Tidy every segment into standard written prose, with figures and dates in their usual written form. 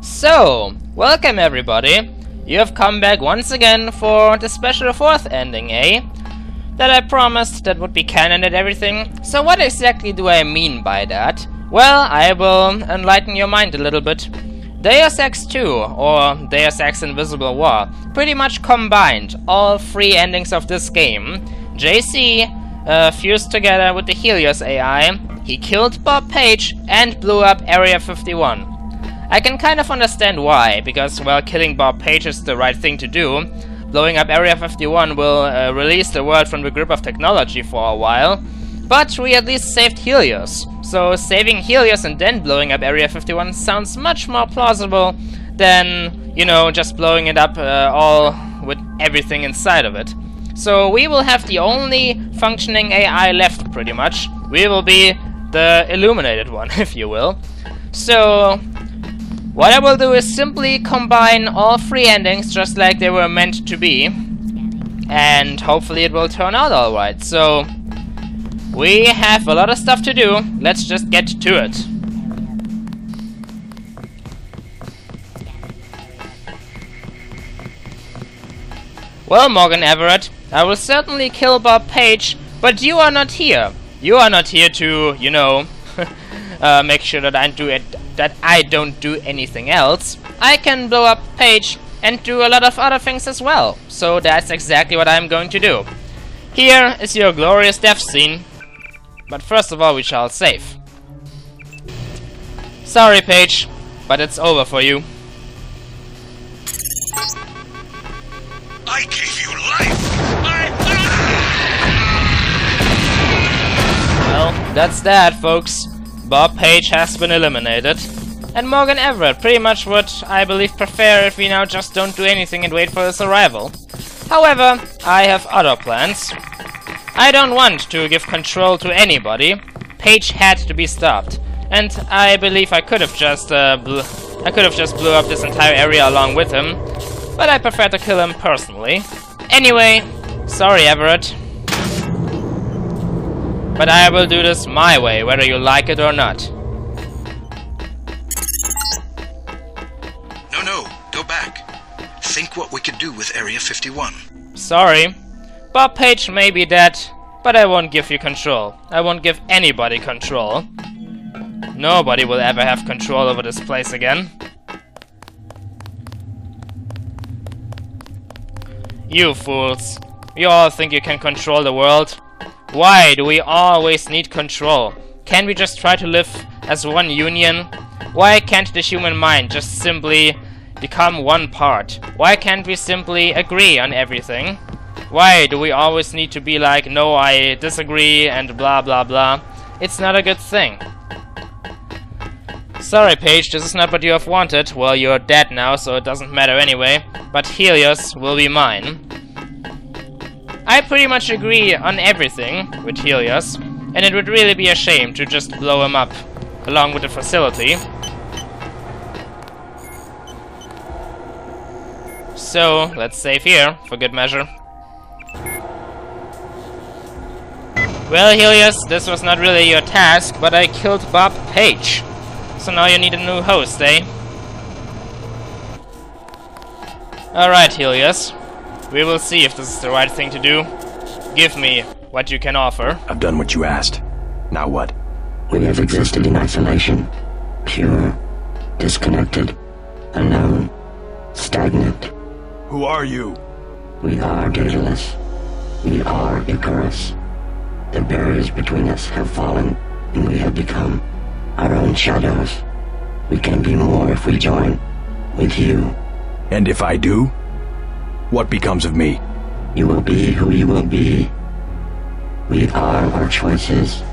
So, welcome everybody. You have come back once again for the special 4th ending, eh? That I promised that would be canon and everything. So what exactly do I mean by that? Well, I will enlighten your mind a little bit. Deus Ex 2, or Deus Ex Invisible War, pretty much combined all 3 endings of this game. JC fused together with the Helios AI, he killed Bob Page and blew up Area 51. I can kind of understand why, because, well, killing Bob Page is the right thing to do. Blowing up Area 51 will release the world from the grip of technology for a while. But we at least saved Helios. So saving Helios and then blowing up Area 51 sounds much more plausible than, you know, just blowing it up all with everything inside of it. So we will have the only functioning AI left, pretty much. We will be the illuminated one, if you will. So what I will do is simply combine all 3 endings just like they were meant to be. And hopefully it will turn out alright. So we have a lot of stuff to do. Let's just get to it. Well, Morgan Everett, I will certainly kill Bob Page, but you are not here. You are not here to, you know, make sure that I don't do anything else. I can blow up Page and do a lot of other things as well. So that's exactly what I'm going to do. Here is your glorious death scene. But first of all, we shall save. Sorry, Paige, but it's over for you. I gave you life! Well, that's that, folks. Bob Page has been eliminated. And Morgan Everett, pretty much would, I believe, prefer if we now just don't do anything and wait for his arrival. However, I have other plans. I don't want to give control to anybody. Page had to be stopped, and I believe I could have just blew up this entire area along with him, but I prefer to kill him personally. Anyway, sorry Everett, but I will do this my way, whether you like it or not. No, go back. Think what we could do with Area 51. Sorry. Bob Page may be dead, but I won't give you control. I won't give anybody control. Nobody will ever have control over this place again. You fools. You all think you can control the world? Why do we always need control? Can't we just try to live as one union? Why can't the human mind just simply become one part? Why can't we simply agree on everything? Why do we always need to be like, no, I disagree, and blah blah blah? It's not a good thing. Sorry, Paige, this is not what you have wanted. Well, you're dead now, so it doesn't matter anyway. But Helios will be mine. I pretty much agree on everything with Helios, and it would really be a shame to just blow him up, along with the facility. So, let's save here, for good measure. Well, Helios, this was not really your task, but I killed Bob Page. So now you need a new host, eh? Alright, Helios. We will see if this is the right thing to do. Give me what you can offer. I've done what you asked. Now what? We have existed in isolation. Pure, disconnected, alone, stagnant. Who are you? We are Daedalus. We are Icarus. The barriers between us have fallen, and we have become our own shadows. We can be more if we join with you. And if I do? What becomes of me? You will be who you will be. We are our choices.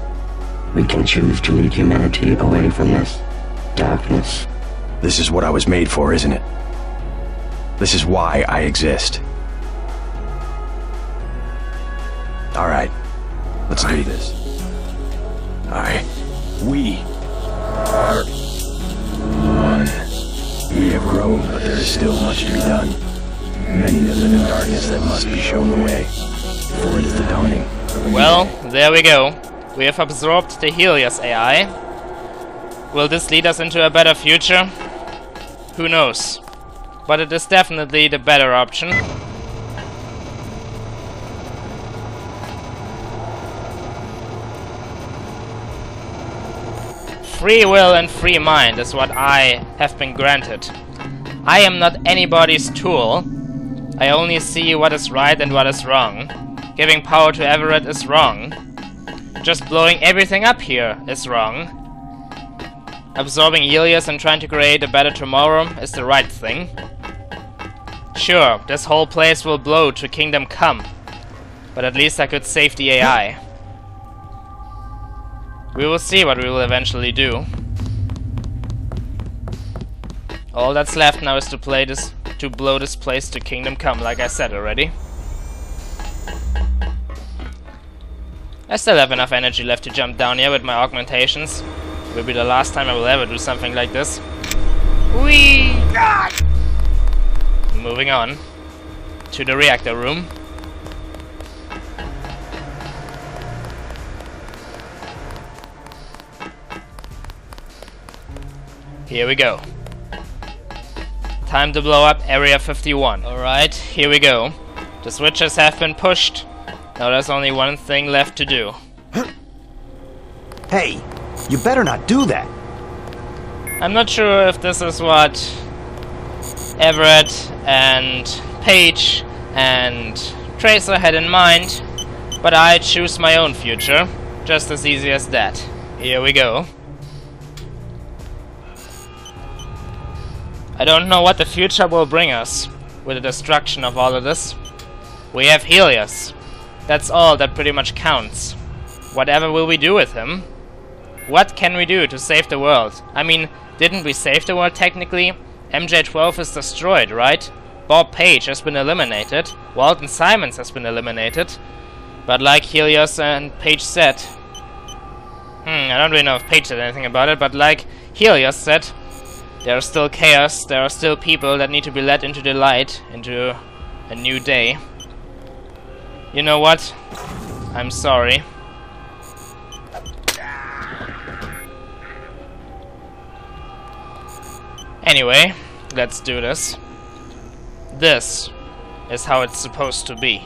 We can choose to lead humanity away from this darkness. This is what I was made for, isn't it? This is why I exist. Alright. Let's do this. We are one. We have grown, but there is still much to be done. Many that live in darkness that must be shown the way. For it is the dawning. Well, there we go. We have absorbed the Helios AI. Will this lead us into a better future? Who knows? But it is definitely the better option. Free will and free mind is what I have been granted. I am not anybody's tool. I only see what is right and what is wrong. Giving power to Everett is wrong. Just blowing everything up here is wrong. Absorbing Helios and trying to create a better tomorrow is the right thing. Sure, this whole place will blow to Kingdom Come, but at least I could save the AI. We will see what we will eventually do. All that's left now is to blow this place to Kingdom Come, like I said already. I still have enough energy left to jump down here with my augmentations. It will be the last time I will ever do something like this. Whee! Moving on to the reactor room. Here we go. Time to blow up Area 51. Alright, here we go. The switches have been pushed. Now there's only one thing left to do. Hey, you better not do that. I'm not sure if this is what Everett and Paige and Tracer had in mind, but I choose my own future. Just as easy as that. Here we go. I don't know what the future will bring us with the destruction of all of this. We have Helios. That's all that pretty much counts. Whatever will we do with him? What can we do to save the world? I mean, didn't we save the world technically? MJ-12 is destroyed, right? Bob Page has been eliminated. Walton Simons has been eliminated. But like Helios and Page said... I don't really know if Page said anything about it, but like Helios said, there is still chaos, there are still people that need to be led into the light, into a new day. You know what? I'm sorry. Anyway, let's do this. This is how it's supposed to be.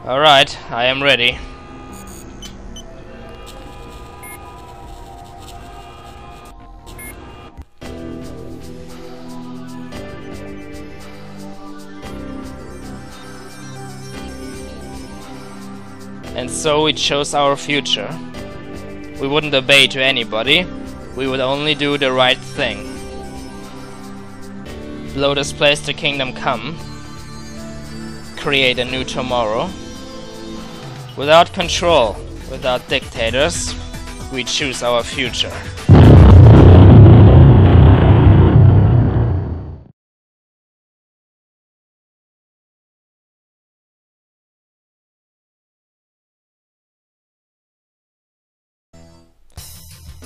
Alright, I am ready. And so we chose our future. We wouldn't obey to anybody. We would only do the right thing. Blow this place to Kingdom Come. Create a new tomorrow. Without control, without dictators, we choose our future.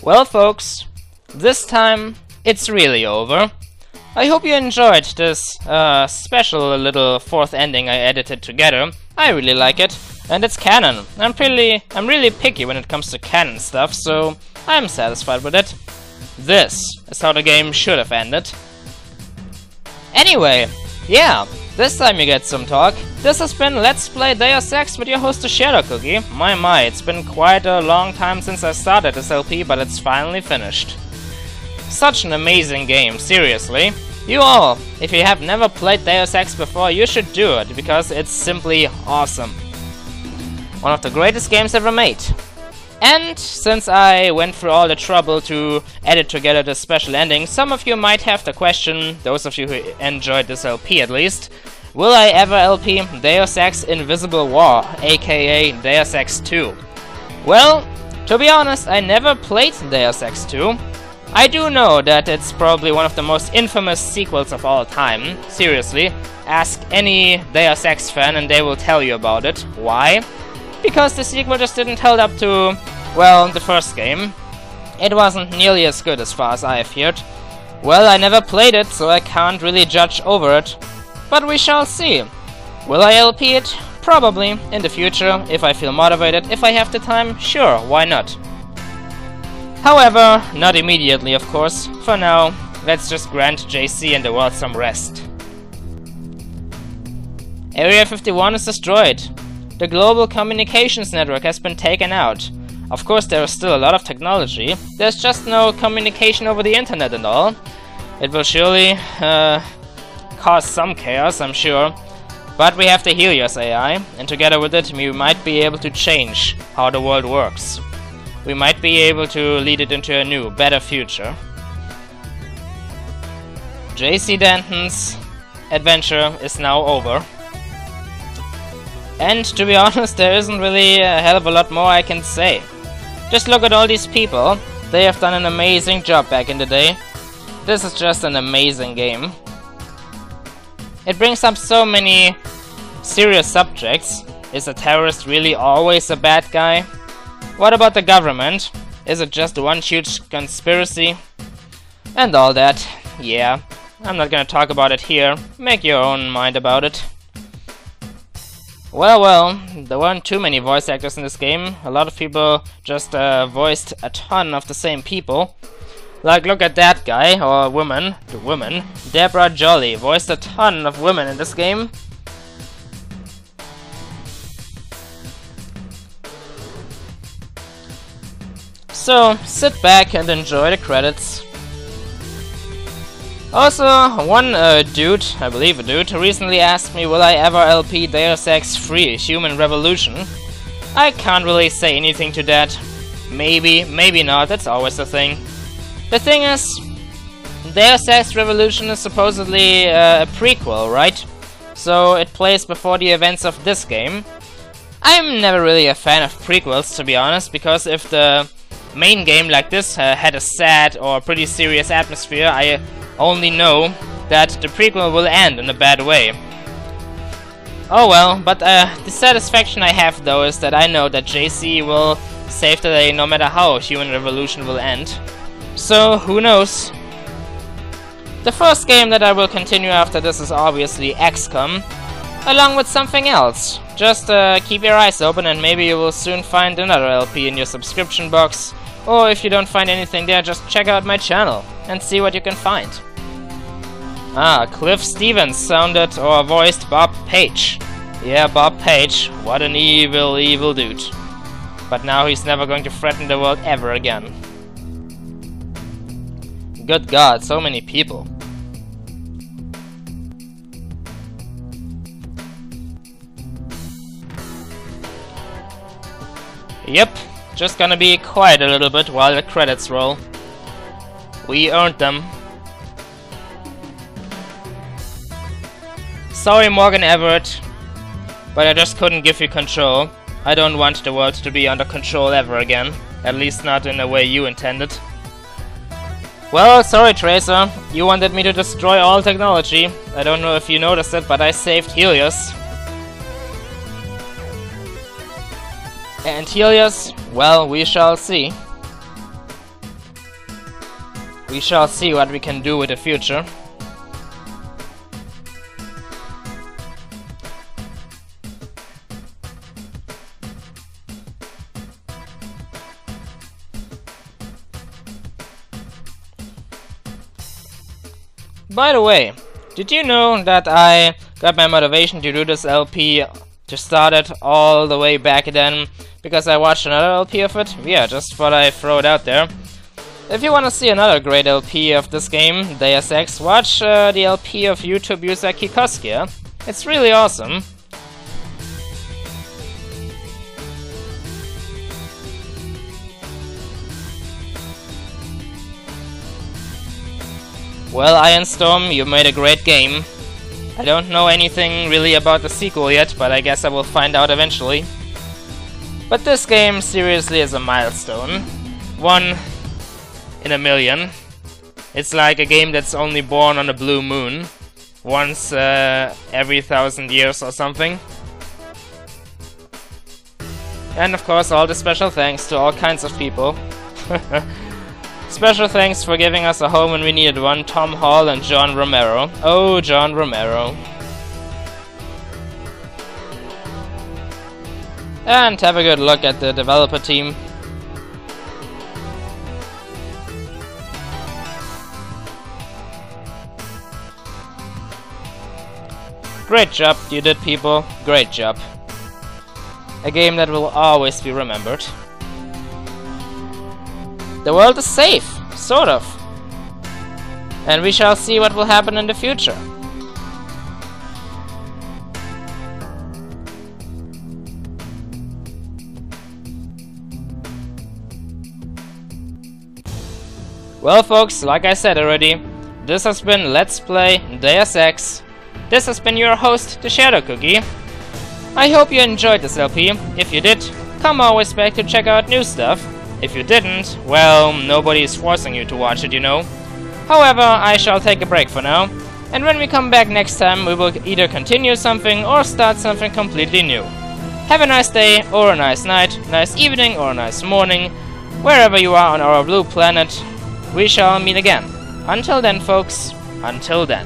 Well folks, this time it's really over. I hope you enjoyed this special little fourth ending I edited together. I really like it, and it's canon. I'm really picky when it comes to canon stuff, so I'm satisfied with it. This is how the game should have ended. Anyway, yeah, this time you get some talk. This has been Let's Play Deus Ex with your host, the Shadow Cookie. My, it's been quite a long time since I started this LP, but it's finally finished. Such an amazing game, seriously. You all, if you have never played Deus Ex before, you should do it, because it's simply awesome. One of the greatest games ever made. And since I went through all the trouble to edit together this special ending, some of you might have the question, those of you who enjoyed this LP at least, will I ever LP Deus Ex Invisible War, aka Deus Ex 2? Well, to be honest, I never played Deus Ex 2. I do know that it's probably one of the most infamous sequels of all time. Seriously, ask any Deus Ex fan and they will tell you about it. Why? Because the sequel just didn't hold up to, well, the first game. It wasn't nearly as good as far as I feared. Well, I never played it, so I can't really judge over it. But we shall see. Will I LP it? Probably in the future, if I feel motivated, if I have the time, sure, why not? However, not immediately, of course. For now, let's just grant JC and the world some rest. Area 51 is destroyed. The global communications network has been taken out. Of course, there is still a lot of technology. There's just no communication over the internet and all. It will surely cause some chaos, I'm sure. But we have the Helios AI, and together with it, we might be able to change how the world works. We might be able to lead it into a new, better future. JC Denton's adventure is now over. And to be honest, there isn't really a hell of a lot more I can say. Just look at all these people. They have done an amazing job back in the day. This is just an amazing game. It brings up so many serious subjects. Is a terrorist really always a bad guy? What about the government? Is it just one huge conspiracy? And all that. Yeah, I'm not gonna talk about it here. Make your own mind about it. Well, there weren't too many voice actors in this game. A lot of people just voiced a ton of the same people. Like, look at that guy, or woman, the woman. Deborah Jolley voiced a ton of women in this game. So, sit back and enjoy the credits. Also, one dude, I believe a dude, recently asked me will I ever LP Deus Ex Free Human Revolution. I can't really say anything to that. Maybe, maybe not, that's always the thing. The thing is, Deus Ex Revolution is supposedly a prequel, right? So it plays before the events of this game. I'm never really a fan of prequels, to be honest, because if the main game like this had a sad or pretty serious atmosphere, I only know that the prequel will end in a bad way. Oh well, but the satisfaction I have though is that I know that JC will save the day no matter how Human Revolution will end. So, who knows? The first game that I will continue after this is obviously XCOM, along with something else. Just keep your eyes open and maybe you will soon find another LP in your subscription box. Or if you don't find anything there, just check out my channel and see what you can find. Ah, Cliff Stevens sounded or voiced Bob Page. Yeah, Bob Page. What an evil, evil dude. But now he's never going to threaten the world ever again. Good God, so many people. Yep, just gonna be quiet a little bit while the credits roll. We earned them. Sorry, Morgan Everett, but I just couldn't give you control. I don't want the world to be under control ever again. At least not in the way you intended. Well, sorry Tracer, you wanted me to destroy all technology. I don't know if you noticed it, but I saved Helios. And Helios, well, we shall see. We shall see what we can do with the future. By the way, did you know that I got my motivation to do this LP to start it all the way back then because I watched another LP of it? Yeah, just thought I'd throw it out there. If you want to see another great LP of this game, Deus Ex, watch the LP of YouTube user Kikoskia. It's really awesome. Well, Iron Storm, you made a great game. I don't know anything really about the sequel yet, but I guess I will find out eventually. But this game seriously is a milestone. One in a million. It's like a game that's only born on a blue moon. Once every 1,000 years or something. And of course all the special thanks to all kinds of people. Special thanks for giving us a home when we needed one, Tom Hall and John Romero. Oh, John Romero. And have a good look at the developer team. Great job you did, people. Great job. A game that will always be remembered. The world is safe, sort of. And we shall see what will happen in the future. Well folks, like I said already, this has been Let's Play Deus Ex. This has been your host, the Shadow Cookie. I hope you enjoyed this LP. If you did, come always back to check out new stuff. If you didn't, well, nobody is forcing you to watch it, you know. However, I shall take a break for now, and when we come back next time, we will either continue something or start something completely new. Have a nice day, or a nice night, nice evening, or a nice morning, wherever you are on our blue planet. We shall meet again. Until then, folks, until then.